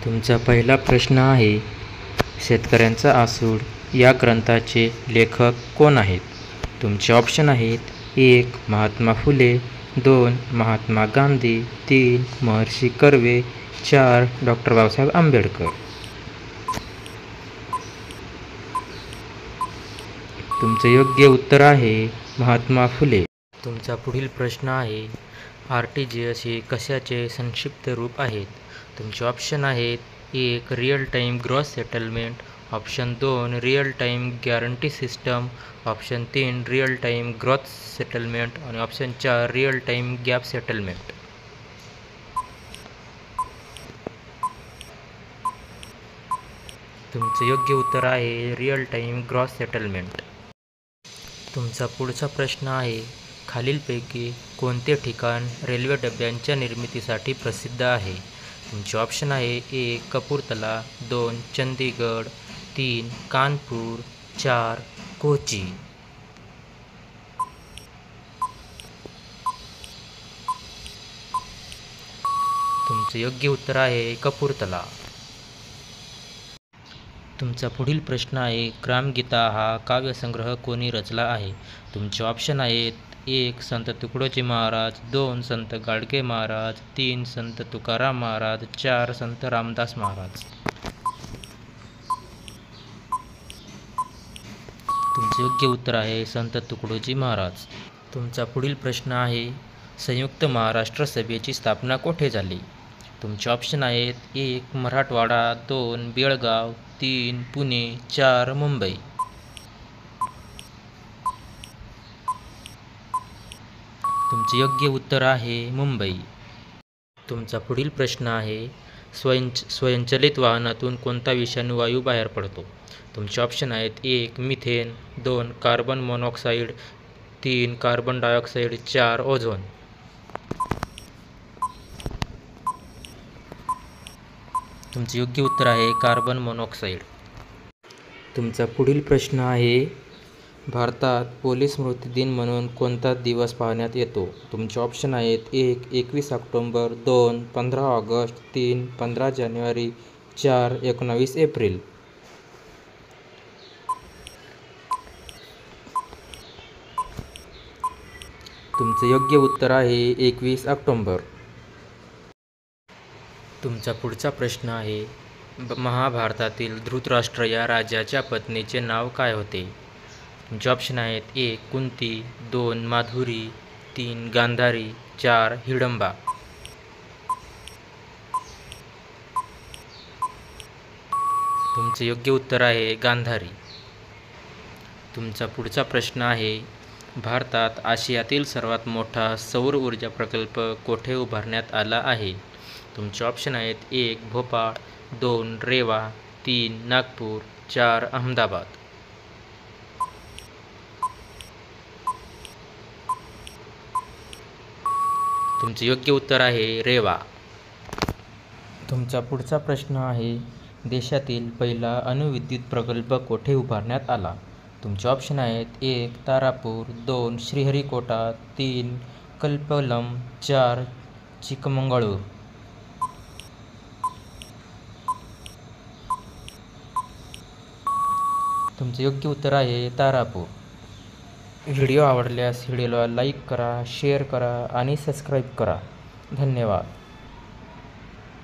तुमचा पहिला प्रश्न आहे, शेतकऱ्यांचा आसूड या ग्रंथाचे लेखक कोण आहेत? तुमचे ऑप्शन आहेत: 1. महात्मा फुले, 2. महात्मा गांधी, 3. महर्षी कर्वे, 4. डॉक्टर बाबासाहेब आंबेडकर. तुमचे योग्य उत्तर आहे महात्मा फुले. तुमचा पुढील प्रश्न आहे, RTGS हे कशाचे संक्षिप्त रूप आहेत? तुमचे ऑप्शन आहेत: 1. Real time gross settlement, option 2. Real time guarantee system, option 3. Real time gross settlement आणि option 4. Real time gap settlement. तुमचे योग्य उत्तर आहे रिअल टाईम ग्रॉस सेटलमेंट. तुमचा पुढचा प्रश्न आहे, खालीलपैकी कोणते ठिकाण रेल्वे डब्यांच्या निर्मितीसाठी प्रसिद्ध आहे? तुमचे ऑप्शन आहे: 1. कपूरथला, 2. चंदीगड, 3. कानपूर, 4. कोची. तुमचे योग्य उत्तर आहे कपूरथला. तुमचा पुढील प्रश्न आहे, ग्रामगीता हा काव्यसंग्रह कोणी रचला आहे? तुमचे ऑप्शन आहेत: 1. संत तुकडोजी महाराज, 2. संत गाडगे महाराज, 3. संत तुकाराम महाराज, 4. संत रामदास महाराज. तुमचे योग्य उत्तर आहे संत तुकडोजी महाराज. तुमचा पुढील प्रश्न आहे, संयुक्त महाराष्ट्र सभेची स्थापना कोठे झाली? तुमचे ऑप्शन आहेत: 1. मराठवाडा, 2. बेळगाव, 3. पुणे, 4. मुंबई. तुमचे योग्य उत्तर आहे मुंबई. तुमचा पुढील प्रश्न आहे, स्वयंचलित वाहनातून कोणता विषाणू वायू बाहेर पडतो? तुमचे ऑप्शन आहेत: 1. Methane, 2. Carbon monoxide, 3. Carbon dioxide, 4. Ozone. तुमचे योग्य उत्तर आहे कार्बन मोनॉक्साईड. तुमचा पुढील प्रश्न आहे, भारतात पोलीस स्मृती दिन म्हणून कोणता दिवस पाळण्यात येतो? तुमचे ऑप्शन आहेत: 1. 21 ऑक्टोबर, 2. 15 ऑगस्ट, 3. 15 जानेवारी, 4. 19 एप्रिल. तुमचे योग्य उत्तर आहे 21 ऑक्टोबर. तुमचा पुढचा प्रश्न आहे, महाभारतातील धृतराष्ट्र या राजाच्या पत्नीचे नाव काय होते? तुमचे ऑप्शन आहेत: 1. कुंती, 2. माधुरी, 3. गांधारी, 4. हिडंबा. तुमचे योग्य उत्तर आहे गांधारी. तुमचा पुढचा प्रश्न आहे, भारतात आशियातील सर्वात मोठा सौर ऊर्जा प्रकल्प कोठे उभारण्यात आला आहे? तुमचे ऑप्शन आहेत: 1. भोपाळ, 2. रेवा, 3. नागपूर, 4. अहमदाबाद. तुमचे योग्य उत्तर आहे रेवा. तुमचा पुढचा प्रश्न आहे, देशातील पहिला अणुविद्युत प्रकल्प कोठे उभारण्यात आला? तुमचे ऑप्शन आहेत: 1. तारापूर, 2. श्रीहरिकोटा, 3. कल्पलम, 4. चिकमंगळूर. तुमचे योग्य उत्तर आहे तारापूर. व्हिडिओ आवडल्यास व्हिडिओला लाईक करा, शेअर करा आणि सबस्क्राईब करा. धन्यवाद.